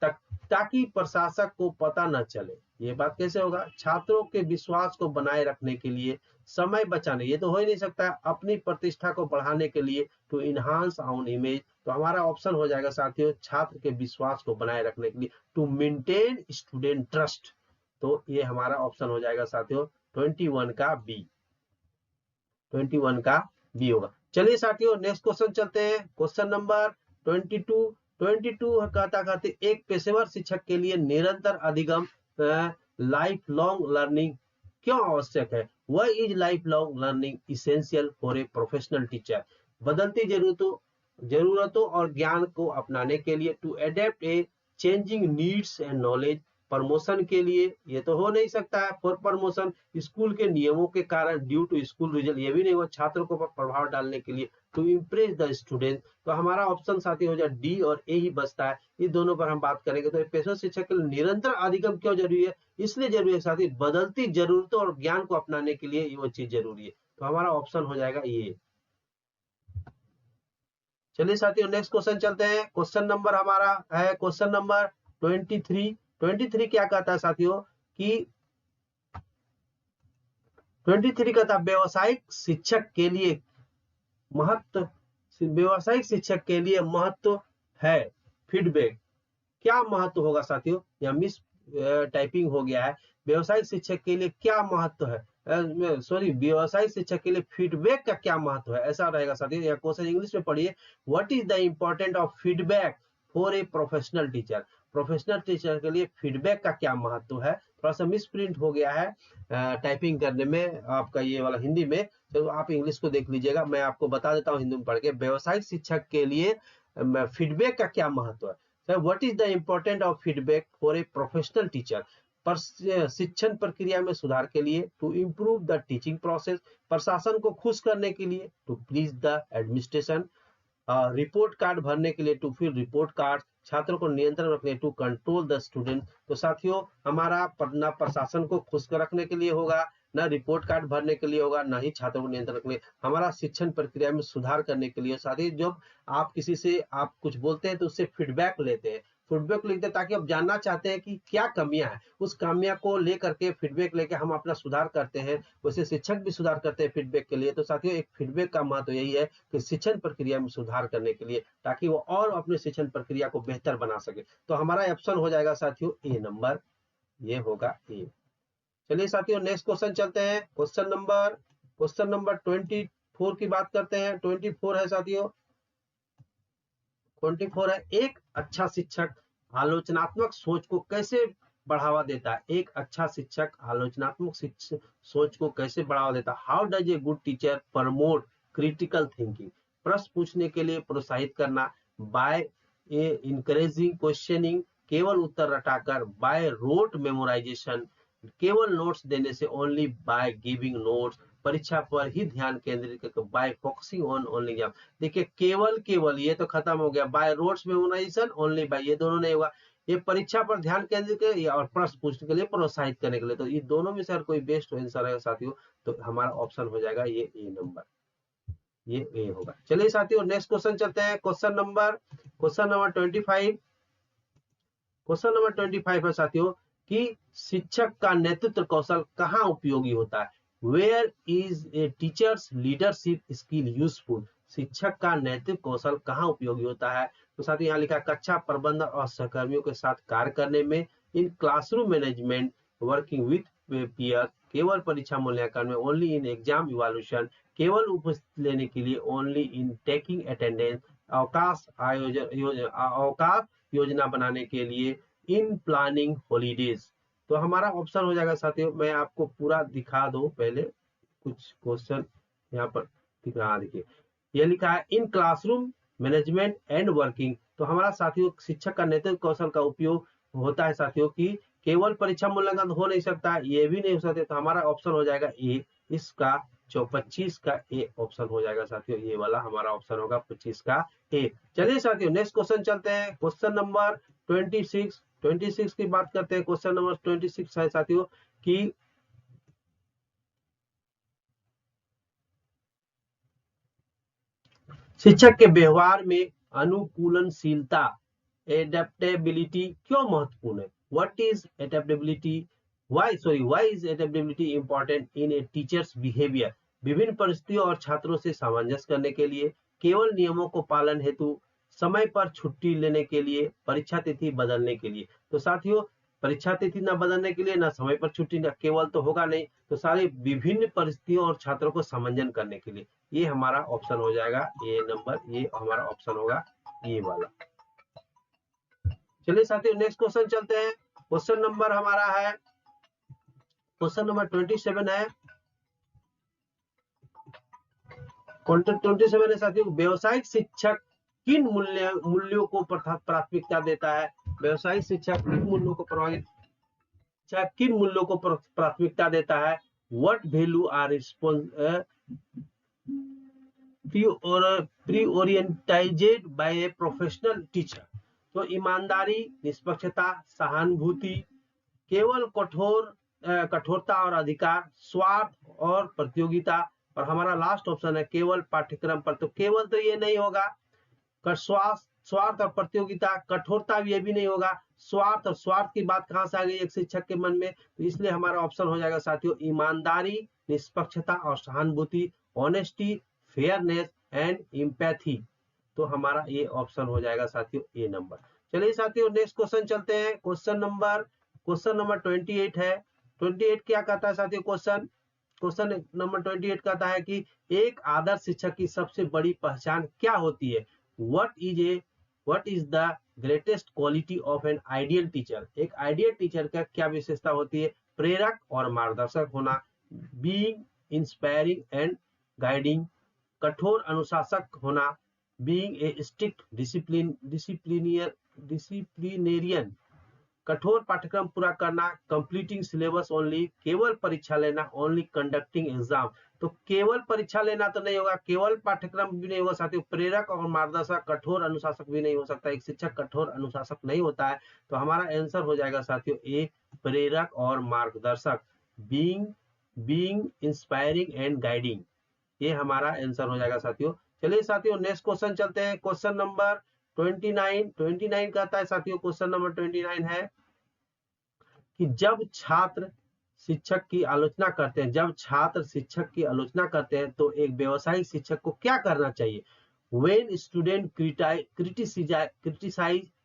ताकि प्रशासक को पता न चले। ये बात कैसे होगा, छात्रों के विश्वास को बनाए रखने के लिए, समय बचाने, ये तो हो ही नहीं सकता, अपनी प्रतिष्ठा को बढ़ाने के लिए, टू इनहांस आवर इमेज। तो हमारा ऑप्शन हो जाएगा साथियों छात्र के विश्वास को बनाए रखने के लिए, टू मेंटेन स्टूडेंट ट्रस्ट। तो ये हमारा ऑप्शन हो जाएगा साथियों 21 का बी, 21 का बी होगा। चलिए साथियों नेक्स्ट क्वेश्चन चलते हैं। क्वेश्चन नंबर 22 कहते एक पेशेवर शिक्षक के लिए निरंतर अधिगम लाइफ लॉन्ग लर्निंग क्यों आवश्यक है। वह is life long learning essential for a professional teacher, बदलती जरूरतों और ज्ञान को अपनाने के लिए, to adapt a changing needs and knowledge, promotion के लिए, ये तो हो नहीं सकता है, फॉर प्रमोशन, स्कूल के नियमों के कारण, ड्यू टू स्कूल रिजल्ट, ये भी नहीं हुआ, छात्रों को प्रभाव डालने के लिए, टू इम्प्रेस द स्टूडेंट। तो हमारा ऑप्शन साथी हो जाए डी और ए ही बचता है। ये दोनों पर हम बात करेंगे। तो पेशेवर शिक्षक के लिए निरंतर अधिगम क्यों जरूरी है, इसलिए जरूरी है साथी बदलती जरूरतों और ज्ञान को अपनाने के लिए वो चीज जरूरी है। तो हमारा ऑप्शन हो जाएगा ये। चलिए साथियों नेक्स्ट क्वेश्चन चलते हैं। क्वेश्चन नंबर हमारा है क्वेश्चन नंबर 23 क्या कहता है साथियों कि 23 कहता है व्यावसायिक शिक्षक के लिए महत्व है फीडबैक। क्या महत्व होगा साथियों, या मिस टाइपिंग हो गया है। व्यवसायिक शिक्षक के लिए क्या महत्व है, व्यवसायिक शिक्षक के लिए फीडबैक का क्या महत्व है, ऐसा रहेगा साथियों। यह क्वेश्चन इंग्लिश में पढ़िए। What is the important of feedback for a professional teacher, professional teacher के लिए फीडबैक का क्या महत्व है। थोड़ा सा मिस प्रिंट हो गया है टाइपिंग करने में आपका ये वाला हिंदी में, तो आप इंग्लिश को देख लीजिएगा। मैं आपको बता देता हूँ हिंदी में पढ़ के, व्यवसायिक शिक्षक के लिए फीडबैक का क्या महत्व है। So what is the importance of feedback for a professional teacher? शिक्षण प्रक्रिया में सुधार के लिए, to improve the teaching process, प्रशासन को खुश करने के लिए, to please the administration, report card भरने के लिए, टू फिल रिपोर्ट कार्ड, छात्रों को नियंत्रण रखने, टू कंट्रोल द स्टूडेंट। तो साथियों हमारा ना प्रशासन को खुश रखने के लिए होगा, ना रिपोर्ट कार्ड भरने के लिए होगा, ना ही छात्रों को नियंत्रण रखने, हमारा शिक्षण प्रक्रिया में सुधार करने के लिए। साथ ही जब आप किसी से आप कुछ बोलते हैं तो उससे फीडबैक लेते हैं, फीडबैक लिखते हैं ताकि आप जानना चाहते हैं कि क्या कमियां हैं, उस कमियां को लेकर के फीडबैक लेके हम अपना सुधार करते हैं। वैसे शिक्षक भी सुधार करते हैं फीडबैक के लिए। तो साथियों एक फीडबैक का महत्व यही है कि शिक्षण प्रक्रिया में सुधार करने के लिए, ताकि वो और अपने शिक्षण प्रक्रिया को बेहतर बना सके। तो हमारा ऑप्शन हो जाएगा साथियों ए नंबर, ये होगा ए। चलिए साथियों नेक्स्ट क्वेश्चन चलते हैं। क्वेश्चन नंबर 24 की बात करते हैं। 24 है साथियों, 24 है एक अच्छा शिक्षक आलोचनात्मक सोच को कैसे बढ़ावा देता है? एक अच्छा शिक्षक आलोचनात्मक सोच को कैसे बढ़ावा देता है? How does a good teacher promote critical thinking? प्रश्न पूछने के लिए प्रोत्साहित करना, बाय इंकरेजिंग क्वेश्चनिंग, केवल उत्तर रटाकर, बाय रोट मेमोराइजेशन, केवल नोट्स देने से, ओनली बाय गिविंग नोट्स, परीक्षा पर ही ध्यान केंद्रित करके, bye focusing on only exam. देखिए केवल केवल ये तो खत्म हो गया, बाय रोट्स मेमोराइजेशन, ओनली बाय, ये दोनों नहीं होगा। ये परीक्षा पर ध्यान केंद्रित कर और प्रश्न पूछने के लिए प्रोत्साहित करने के लिए, तो ये दोनों में से अगर कोई बेस्ट आंसर है साथियों तो हमारा ऑप्शन हो जाएगा ये ए नंबर, ये ए होगा। चलिए साथियों नेक्स्ट क्वेश्चन चलते हैं। Question number 25। क्वेश्चन नंबर 25 है साथियों कि शिक्षक का नेतृत्व कौशल कहाँ उपयोगी होता है? Where is a teacher's leadership skill useful? शिक्षक का नेतृत्व कौशल कहाँ उपयोगी होता है? तो साथ ही यहाँ लिखा कक्षा प्रबंधन और सहकर्मियों के साथ कार्य करने में, in classroom management, working with peer, केवल परीक्षा मूल्यांकन में, ओनली इन एग्जाम इवैल्यूएशन, केवल उपस्थिति लेने के लिए, ओनली इन टेकिंग अटेंडेंस, अवकाश योजना बनाने के लिए, इन प्लानिंग हॉलीडेज। तो हमारा ऑप्शन हो जाएगा साथियों, मैं आपको पूरा दिखा दूं पहले, कुछ क्वेश्चन यहाँ पर दिख रहा, देखिए ये लिखा है in classroom management and working. तो हमारा साथियों शिक्षक का नेतृत्व कौशल का उपयोग होता है साथियों की केवल परीक्षा मूल्यांकन हो नहीं सकता, ये भी नहीं हो सकते, तो हमारा ऑप्शन हो जाएगा ए, इसका 25 का ए ऑप्शन हो जाएगा साथियों, ये वाला हमारा ऑप्शन होगा 25 का ए। चलिए साथियों नेक्स्ट क्वेश्चन चलते हैं। क्वेश्चन नंबर 26 की बात करते हैं। क्वेश्चन नंबर 26 है साथियों कि शिक्षक के व्यवहार में अनुकूलनशीलता, एडेप्टेबिलिटी क्यों महत्वपूर्ण है? What is adaptability? Why is adaptability important in A teachers behaviour? विभिन्न परिस्थितियों और छात्रों से सामंजस्य करने के लिए, केवल नियमों को पालन हेतु, समय पर छुट्टी लेने के लिए, परीक्षा तिथि बदलने के लिए। तो साथियों परीक्षा तिथि न बदलने के लिए, न समय पर छुट्टी, न केवल तो होगा नहीं, तो सारे विभिन्न परिस्थितियों और छात्रों को समंजन करने के लिए, ये हमारा ऑप्शन हो जाएगा ए नंबर, ये हमारा ऑप्शन होगा ये वाला। चलिए साथियों नेक्स्ट क्वेश्चन चलते हैं। क्वेश्चन नंबर हमारा है क्वेश्चन नंबर 27 है। 27 है साथियों, व्यवसायिक शिक्षक किन मूल्यों को प्राथमिकता देता है? व्यवसायिक शिक्षक किन मूल्यों को प्राथमिकता देता है? What value are prioritized by a professional teacher? तो ईमानदारी, निष्पक्षता, सहानुभूति, केवल कठोरता और अधिकार, स्वार्थ और प्रतियोगिता, और हमारा लास्ट ऑप्शन है केवल पाठ्यक्रम पर। तो केवल तो ये नहीं होगा, स्वार्थ और प्रतियोगिता, कठोरता ये भी नहीं होगा, स्वार्थ, और स्वार्थ की बात कहां से आ गई एक शिक्षक के मन में? तो इसलिए हमारा ऑप्शन हो जाएगा साथियों ईमानदारी, निष्पक्षता और सहानुभूति, ऑनेस्टी, फेयरनेस एंड एम्पैथी। तो हमारा ये ऑप्शन हो जाएगा साथियों ए नंबर। चलिए साथियों नेक्स्ट क्वेश्चन चलते हैं। क्वेश्चन नंबर 28 है। 28 क्या कहता है साथियों? क्वेश्चन नंबर 28 कहता है कि एक आदर्श शिक्षक की सबसे बड़ी पहचान क्या होती है? What is the greatest quality of an ideal teacher? एक आइडियल टीचर का क्या विशेषता होती है? प्रेरक और मार्गदर्शक होना, बीइंग इंस्पायरिंग एंड गाइडिंग, कठोर अनुशासक होना, बीइंग ए स्ट्रिक्ट डिसिप्लिनेरियन, कठोर पाठ्यक्रम पूरा करना, कंप्लीटिंग सिलेबस ओनली, केवल परीक्षा लेना, ओनली कंडक्टिंग एग्जाम। तो केवल परीक्षा लेना तो नहीं होगा, केवल पाठ्यक्रम भी नहीं होगा साथियों, प्रेरक और मार्गदर्शक, कठोर अनुशासक भी नहीं हो सकता, एक शिक्षक कठोर अनुशासक नहीं होता है। तो हमारा आंसर हो जाएगा साथियों ए, प्रेरक और मार्गदर्शक, बीइंग इंस्पायरिंग एंड गाइडिंग, ये हमारा आंसर हो जाएगा साथियों। चलिए साथियों नेक्स्ट क्वेश्चन चलते हैं। क्वेश्चन नंबर 29 कहता है साथियों, क्वेश्चन नंबर 29 है कि जब छात्र शिक्षक की आलोचना करते हैं, तो एक व्यवसायिक शिक्षक को क्या करना चाहिए? When student criticize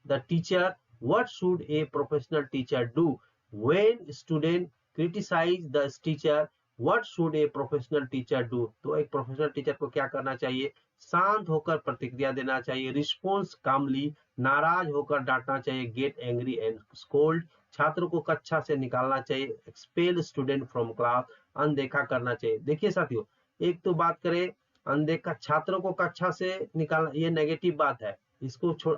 the teacher, what should a professional teacher do? When student criticize the teacher, what should a professional teacher do? तो एक प्रोफेशनल टीचर को क्या करना चाहिए? शांत होकर प्रतिक्रिया देना चाहिए, रिस्पॉन्स कामली, नाराज होकर डांटना चाहिए, गेट एंग्री एंड स्कोल्ड, छात्र को कक्षा से निकालना चाहिए, एक्सपेल स्टूडेंट फ्रॉम क्लास, अनदेखा करना चाहिए। देखिए साथियों, एक तो बात करें अनदेखा, छात्रों को कक्षा से निकालना, ये नेगेटिव बात है, इसको छोड़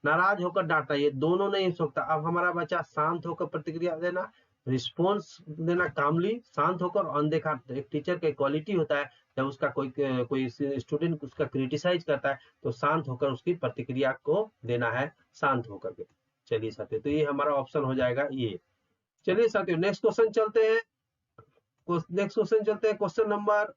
नाराज होकर डांटना, ये दोनों नहीं हो सकता। अब हमारा बच्चा शांत होकर प्रतिक्रिया देना, रिस्पॉन्स देना कामली, शांत होकर, अनदेखा। एक टीचर का क्वालिटी होता है, जब उसका कोई स्टूडेंट उसका क्रिटिसाइज करता है तो शांत होकर उसकी प्रतिक्रिया को देना है, शांत होकर के। चलिए साथियों, तो ये हमारा ऑप्शन हो जाएगा ये। चलिए साथियों, नेक्स्ट क्वेश्चन चलते हैं। Question number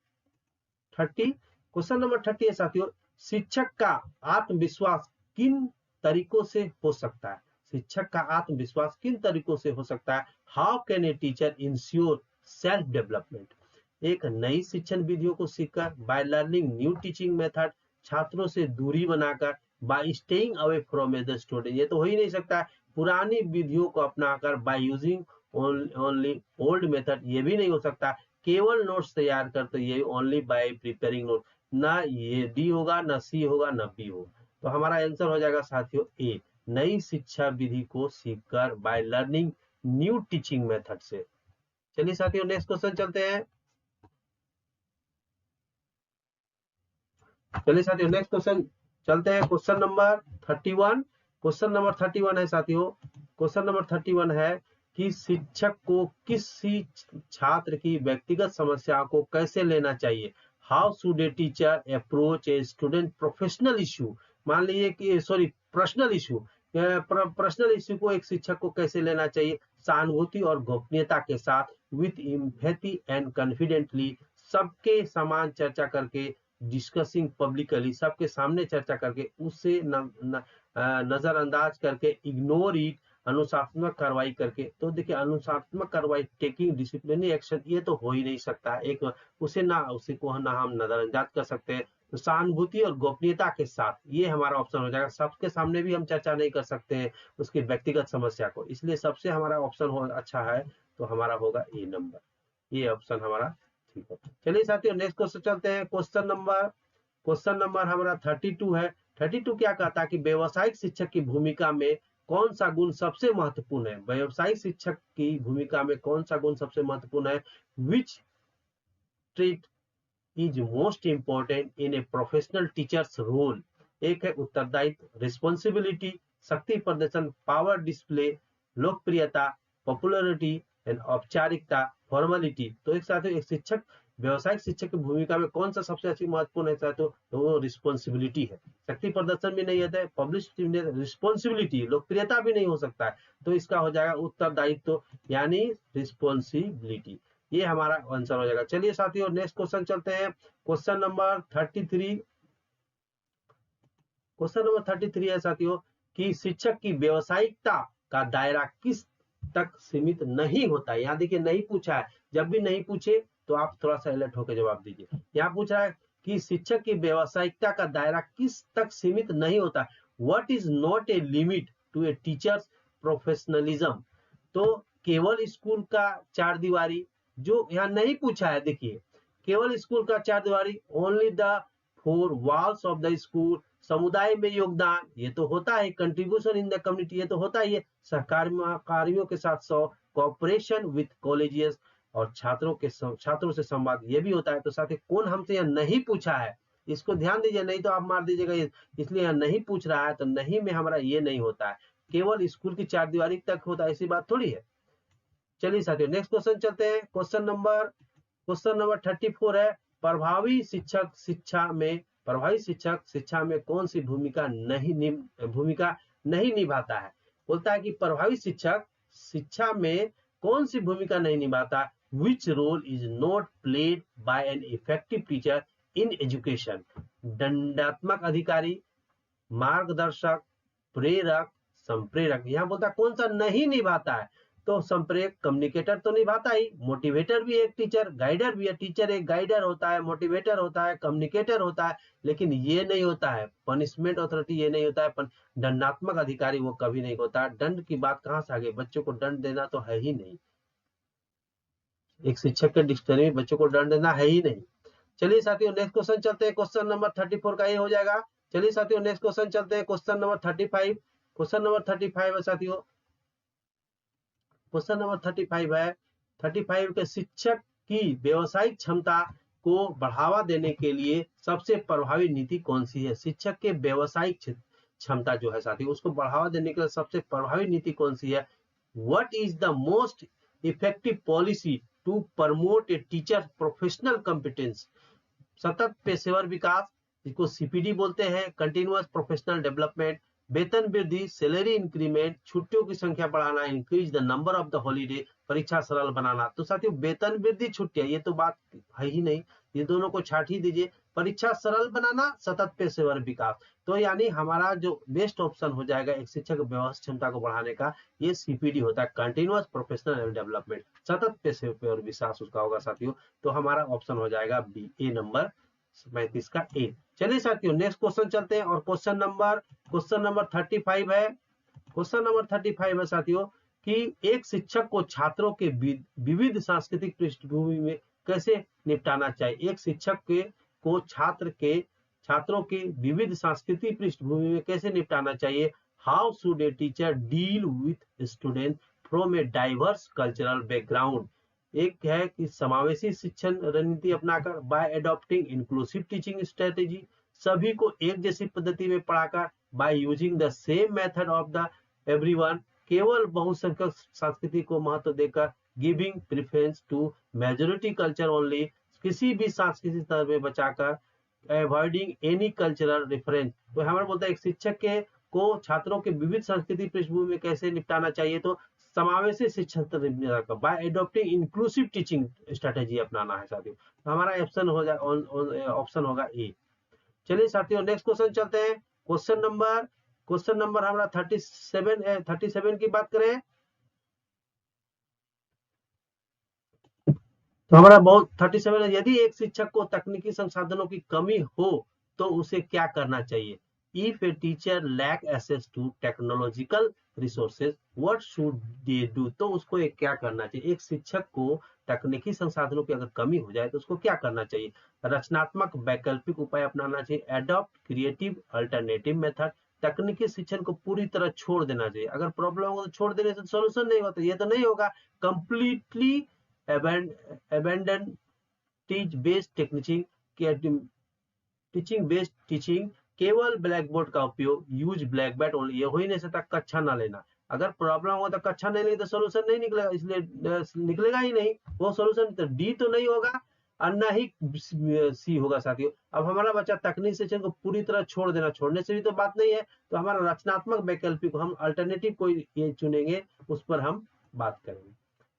30। क्वेश्चन नंबर 30 है साथियों, शिक्षक का आत्मविश्वास किन तरीकों से हो सकता है? शिक्षक का आत्मविश्वास किन तरीकों से हो सकता है? How can a teacher ensure self development? एक नई शिक्षण विधियों को सीखकर, by learning new teaching method, छात्रों से दूरी बनाकर, bye staying away from other student, ये तो हो ही नहीं सकता है। पुरानी विधियों को अपनाकर, by using only old method, ये भी नहीं हो सकता। केवल नोट्स तैयार कर, तो ये ओनली बाय प्रिपेयरिंग नोट, ना ये डी होगा, ना सी होगा, ना बी होगा। तो हमारा आंसर हो जाएगा साथियों ए, नई शिक्षा विधि को सीखकर, by learning new teaching method से। चलिए साथियों, नेक्स्ट क्वेश्चन चलते हैं। चलिए साथियों, नेक्स्ट क्वेश्चन चलते हैं। Question number 31। क्वेश्चन नंबर 31 है साथियों, क्वेश्चन नंबर 31 है कि शिक्षक को किसी छात्र की व्यक्तिगत समस्या को कैसे लेना चाहिए? How should a teacher approach a student professional issue? मान लीजिए कि sorry, personal issue, personal issue को एक शिक्षक को कैसे लेना चाहिए? सहानुभूति और गोपनीयता के साथ, विथ एम्पैथी एंड कॉन्फिडेंटली, सबके समान चर्चा करके, डिस्कसिंग पब्लिकली, सबके सामने चर्चा करके, उससे नजरअंदाज करके, इग्नोर इट, अनुशासनात्मक कार्रवाई करके। तो देखिए, अनुशासनात्मक कार्रवाई, टेकिंग डिसिप्लिनरी एक्शन, ये तो हो ही नहीं सकता। एक उसे को ना हम नजरअंदाज कर सकते हैं। तो सहानुभूति और गोपनीयता के साथ, ये हमारा ऑप्शन हो जाएगा। सबके सामने भी हम चर्चा नहीं कर सकते हैं उसकी व्यक्तिगत समस्या को, इसलिए सबसे हमारा ऑप्शन अच्छा है, तो हमारा होगा ए नंबर, ये ऑप्शन हमारा ठीक है। चलिए साथियों, नेक्स्ट क्वेश्चन चलते हैं। क्वेश्चन नंबर हमारा 32 है। 32 क्या कहता है कि व्यवसायिक शिक्षक की भूमिका में कौन सा गुण सबसे महत्वपूर्ण है? व्यवसायिक शिक्षक की भूमिका में कौन सा गुण सबसे महत्वपूर्ण है? Which trait is most important in a professional teacher's role? एक है उत्तरदायित्व, रिस्पॉन्सिबिलिटी, शक्ति प्रदर्शन, पावर डिस्प्ले, लोकप्रियता, पॉपुलरिटी एंड औपचारिकता, फॉर्मेलिटी। तो एक साथ एक शिक्षक, व्यवसायिक शिक्षक की भूमिका में कौन सा सबसे अच्छी महत्वपूर्ण है? तो वो रिस्पॉन्सिबिलिटी है। शक्ति प्रदर्शन भी नहीं है, पब्लिसिटी, रिस्पॉन्सिबिलिटी, लोकप्रियता भी नहीं हो सकता है, तो इसका हो जाएगा उत्तरदायित्व यानी रिस्पॉन्सिबिलिटी। ये हमारा आंसर हो जाएगा। चलिए साथियों, नेक्स्ट क्वेश्चन चलते हैं। Question number 33। क्वेश्चन नंबर 33 है साथियों कि शिक्षक की व्यवसायिकता का दायरा किस तक सीमित नहीं होता है? यहाँ देखिए, नहीं पूछा है, जब भी नहीं पूछे तो आप थोड़ा सा अलर्ट होकर जवाब दीजिए। यहाँ पूछ रहा है कि शिक्षक की व्यवसायिकता का दायरा किस तक सीमित नहीं होता? What is not a limit to a teacher's professionalism? तो केवल स्कूल का चार दीवारी, जो यहाँ नहीं पूछा है, देखिए, केवल स्कूल का चार दीवारी, only the four walls of the school, समुदाय में योगदान, ये तो होता है, कंट्रीब्यूशन इन द कम्युनिटी, ये तो होता ही है, सहकारियों के साथ कोऑपरेशन विथ कॉलेजियस, और छात्रों से संवाद, ये भी होता है। तो साथ ही कौन हमसे यह नहीं पूछा है, इसको ध्यान दीजिए, नहीं तो आप मार दीजिएगा, इसलिए यह नहीं पूछ रहा है, तो नहीं में हमारा ये नहीं होता है, केवल स्कूल की चार दीवारी तक होता है, ऐसी बात थोड़ी है। चलिए साथियों, नेक्स्ट क्वेश्चन चलते हैं। क्वेश्चन नंबर 34 है, प्रभावी शिक्षक शिक्षा में कौन सी भूमिका नहीं निभाता है? बोलता है कि प्रभावी शिक्षक शिक्षा में कौन सी भूमिका नहीं निभाता? Which role is not played by an effective teacher in education? दंडात्मक अधिकारी, मार्गदर्शक, प्रेरक, संप्रेरक। यहाँ बोलता है कौन सा नहीं निभाता है? तो संप्रेरक, कम्युनिकेटर तो निभाता ही, मोटिवेटर भी एक टीचर, गाइडर भी है, टीचर एक गाइडर होता है, मोटिवेटर होता है, कम्युनिकेटर होता है, लेकिन ये नहीं होता है पनिशमेंट अथॉरिटी, ये नहीं होता है दंडात्मक अधिकारी, वो कभी नहीं होता। दंड की बात कहाँ से आ गई? बच्चों को दंड देना तो है ही नहीं, एक शिक्षक के डिक्शनरी में बच्चों को दंड देना है ही नहीं। चलिए साथियों, नेक्स्ट क्वेश्चन चलते हैं। क्वेश्चन नंबर 34 का ये हो जाएगा। चलिए साथियों, नेक्स्ट क्वेश्चन चलते हैं। Question number 35। क्वेश्चन नंबर 35 है साथियों क्वेश्चन नंबर 35 है, 35 के शिक्षक की व्यवसायिक क्षमता को बढ़ावा देने के लिए सबसे प्रभावी नीति कौन सी है? शिक्षक के व्यवसायिक क्षमता जो है साथी उसको बढ़ावा देने के लिए सबसे प्रभावी नीति कौन सी है? What is the most effective policy to promote a teacher professional competence? सतत पेशेवर विकास, जिसको सीपीडी बोलते हैं, कंटिन्यूअस प्रोफेशनल डेवलपमेंट, वेतन वृद्धि, सैलरी इंक्रीमेंट, छुट्टियों की संख्या बढ़ाना, increase the number of the holiday, परीक्षा सरल बनाना। तो साथियों वेतन वृद्धि, छुट्टियां, ये तो बात है ही नहीं, ये दोनों को छाट ही दीजिए। परीक्षा सरल बनाना, सतत पेशेवर विकास, तो यानी हमारा जो बेस्ट ऑप्शन हो जाएगा एक शिक्षक व्यवहार क्षमता को बढ़ाने का, ये सीपीडी होता है, कंटिन्यूअस प्रोफेशनल डेवलपमेंट, सतत पेशेवर विकास उसका होगा साथियों। तो हमारा ऑप्शन हो जाएगा बी, ए नंबर 35 का ए। चलिए साथियों नेक्स्ट क्वेश्चन चलते हैं, और क्वेश्चन नंबर 35 है। क्वेश्चन नंबर 35 है साथियों कि एक शिक्षक को छात्रों के विविध सांस्कृतिक पृष्ठभूमि में कैसे निपटाना चाहिए? एक शिक्षक को छात्रों के विविध सांस्कृतिक पृष्ठभूमि में कैसे निपटाना चाहिए? How should a teacher deal with student from a diverse cultural background? एक है कि समावेशी शिक्षण रणनीति अपनाकर, by adopting inclusive teaching strategy, सभी को एक जैसी पद्धति में पढ़ाकर, by using the same method of the everyone, केवल बहुसंख्यक संस्कृति को महत्व देकर, giving preference to majority culture only, किसी भी सांस्कृतिक स्तर में बचाकर, अवॉइडिंग एनी कल्चरल रेफरेंस। तो हमारा बोलता है एक शिक्षक को छात्रों के विविध सांस्कृतिक पृष्ठभूमि में कैसे निपटाना चाहिए? तो समावेशी शिक्षण का, by adopting inclusive teaching strategy अपनाना है साथियों। तो हमारा ऑप्शन होगा ए। चलिए साथियों नेक्स्ट क्वेश्चन चलते हैं। क्वेश्चन नंबर हमारा 37 की बात करें तो हमारा बहुत 37 है, यदि एक शिक्षक को तकनीकी संसाधनों की कमी हो तो उसे क्या करना चाहिए? If a teacher lack access to technological resources what should they do? तो उसको एक क्या करना चाहिए? एक शिक्षक को तकनीकी संसाधनों की अगर कमी हो जाए तो उसको क्या करना चाहिए? रचनात्मक वैकल्पिक उपाय अपनाना चाहिए, एडॉप्ट क्रिएटिव अल्टरनेटिव मेथड, तकनीकी शिक्षण को पूरी तरह छोड़ देना चाहिए। अगर प्रॉब्लम हो तो छोड़ देने से सोल्यूशन नहीं होता, ये तो नहीं होगा। Completely abandon teach based teaching, केवल ब्लैक बोर्ड का उपयोग, यूज ब्लैक बोर्ड ओनली, ये हो ही नहीं सकता, कक्षा ना लेना। अगर प्रॉब्लम हो तो कक्षा नहीं लेनी तो सोल्यूशन नहीं निकलेगा, इसलिए निकलेगा ही नहीं वो सोल्यूशन। तो डी तो नहीं होगा और ना ही सी होगा साथियों। अब हमारा बच्चा तकनीक शिक्षण को पूरी तरह छोड़ देना, छोड़ने से भी तो बात नहीं है, तो हमारा रचनात्मक वैकल्पिक हम अल्टरनेटिव कोई ये चुनेंगे, उस पर हम बात करेंगे।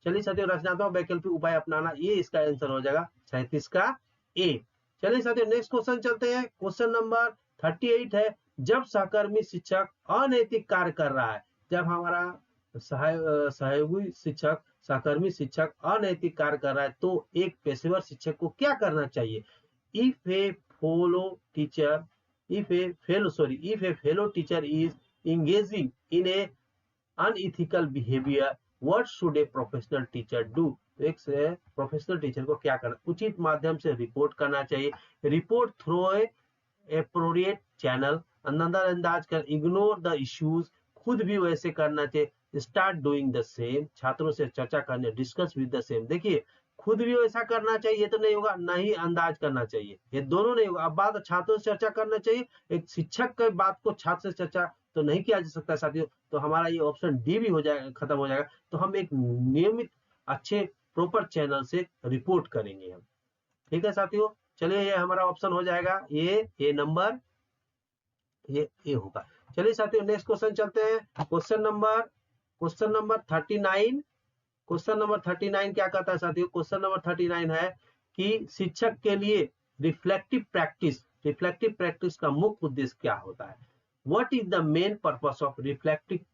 चलिए साथियों रचनात्मक वैकल्पिक उपाय अपनाना, ये इसका आंसर हो जाएगा 37 का ए। चलिए साथियों नेक्स्ट क्वेश्चन चलते हैं। क्वेश्चन नंबर 38 है, जब सहकर्मी शिक्षक अनैतिक कार्य कर रहा है, जब हमारा सहयोगी शिक्षक सहकर्मी शिक्षक अनैतिक कार्य कर रहा है तो एक पेशेवर शिक्षक को क्या करना चाहिए? If A fellow teacher is engaging in a unethical behaviour what should A professional teacher do? तो एक प्रोफेशनल टीचर को क्या करना? उचित माध्यम से रिपोर्ट करना चाहिए, रिपोर्ट थ्रू एप्रोप्रिएट चैनल, नजरअंदाज कर, इग्नोर द इश्यूज, खुद भी वैसे करना चाहिए, स्टार्ट डूइंग द सेम, छात्रों से चर्चा करने, डिस्कस विद द सेम। देखिए खुद भी वैसा करना चाहिए ये तो नहीं होगा, ना ही अंदाज करना चाहिए, ये दोनों नहीं होगा। अब बात छात्रों से चर्चा करना चाहिए, एक शिक्षक की बात को छात्र से चर्चा तो नहीं किया जा सकता साथियों। तो हमारा ये ऑप्शन डी भी हो जाएगा, खत्म हो जाएगा। तो हम एक नियमित अच्छे प्रॉपर चैनल से रिपोर्ट करेंगे हम, ठीक है साथियों। चलिए ये हमारा ऑप्शन हो जाएगा ये नंबर ये होगा। चलिए साथियों नेक्स्ट क्वेश्चन चलते हैं। Question number 39। क्वेश्चन नंबर 39 क्या कहता है साथियों? क्वेश्चन नंबर 39 है कि शिक्षक के लिए रिफ्लेक्टिव प्रैक्टिस का मुख्य उद्देश्य क्या होता है? What is the main purpose of reflective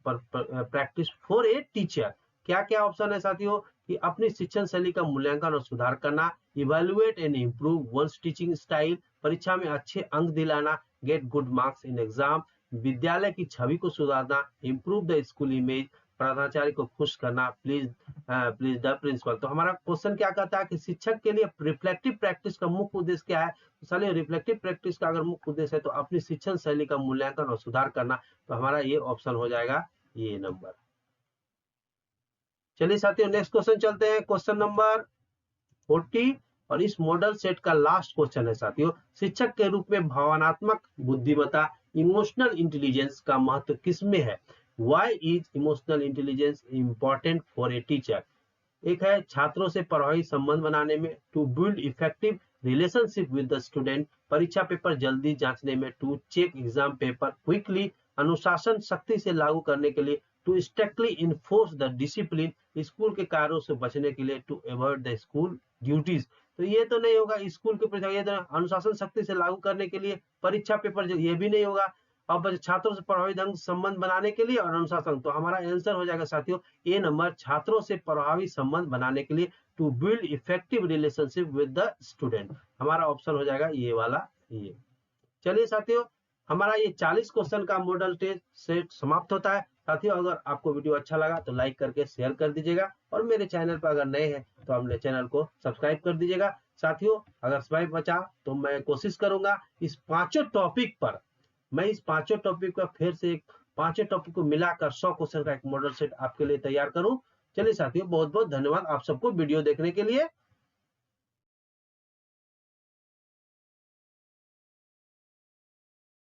practice for a teacher? क्या क्या ऑप्शन है साथियों? कि अपनी शिक्षण शैली का मूल्यांकन और सुधार करना, evaluate and improve one's teaching style, परीक्षा में अच्छे अंक दिलाना, get good marks in exam, विद्यालय की छवि को सुधारना, इम्प्रूव द स्कूल इमेज, प्राचार्य को खुश करना, प्लीज द प्रिंसिपल। तो हमारा क्वेश्चन क्या कहता है कि शिक्षक के लिए रिफ्लेक्टिव प्रैक्टिस का मुख्य उद्देश्य क्या है? साले रिफ्लेक्टिव प्रैक्टिस का अगर मुख्य उद्देश्य है तो अपनी शिक्षण शैली का मूल्यांकन और सुधार करना। तो हमारा ये ऑप्शन हो जाएगा ये नंबर। चलिए साथियों नेक्स्ट क्वेश्चन चलते हैं, क्वेश्चन नंबर 40। और इस मॉडल सेट का लास्ट क्वेश्चन है साथियों, शिक्षक के रूप में भावनात्मक बुद्धिमत्ता इमोशनल इंटेलिजेंस का महत्व किसमें है? Why is emotional intelligence important for a teacher? एक है छात्रों से प्रभावी संबंध बनाने में, to build effective relationship with the student, परीक्षा पेपर जल्दी जांचने में, to check exam paper quickly, अनुशासन सख्ती से लागू करने के लिए, to strictly enforce the discipline, school के कार्यों से बचने के लिए, to avoid the school duties. तो ये तो नहीं होगा स्कूल के परीक्षा, ये तो अनुशासन सख्ती से लागू करने के लिए, परीक्षा पेपर ये भी नहीं होगा, और छात्रों से प्रभावी ढंग से संबंध बनाने के लिए और अनुशासन। तो हमारा आंसर हो जाएगा साथियों ए नंबर, छात्रों से प्रभावी संबंध बनाने के लिए, to build effective relationship with the student. हमारा ऑप्शन हो जाएगा ये वाला ये। चलिए साथियों हमारा ये 40 क्वेश्चन का मॉडल टेस्ट सेट समाप्त होता है। साथियों अगर आपको वीडियो अच्छा लगा तो लाइक करके शेयर कर दीजिएगा, और मेरे चैनल पर अगर नए हैं तो अपने चैनल को सब्सक्राइब कर दीजिएगा। साथियों अगर समय बचा तो मैं कोशिश करूंगा इस पांचों टॉपिक पर, मैं इस पांचों टॉपिक का फिर से पांचों टॉपिक को मिलाकर 100 क्वेश्चन का एक मॉडल सेट आपके लिए तैयार करूं। चलिए साथियों बहुत बहुत धन्यवाद आप सबको वीडियो देखने के लिए।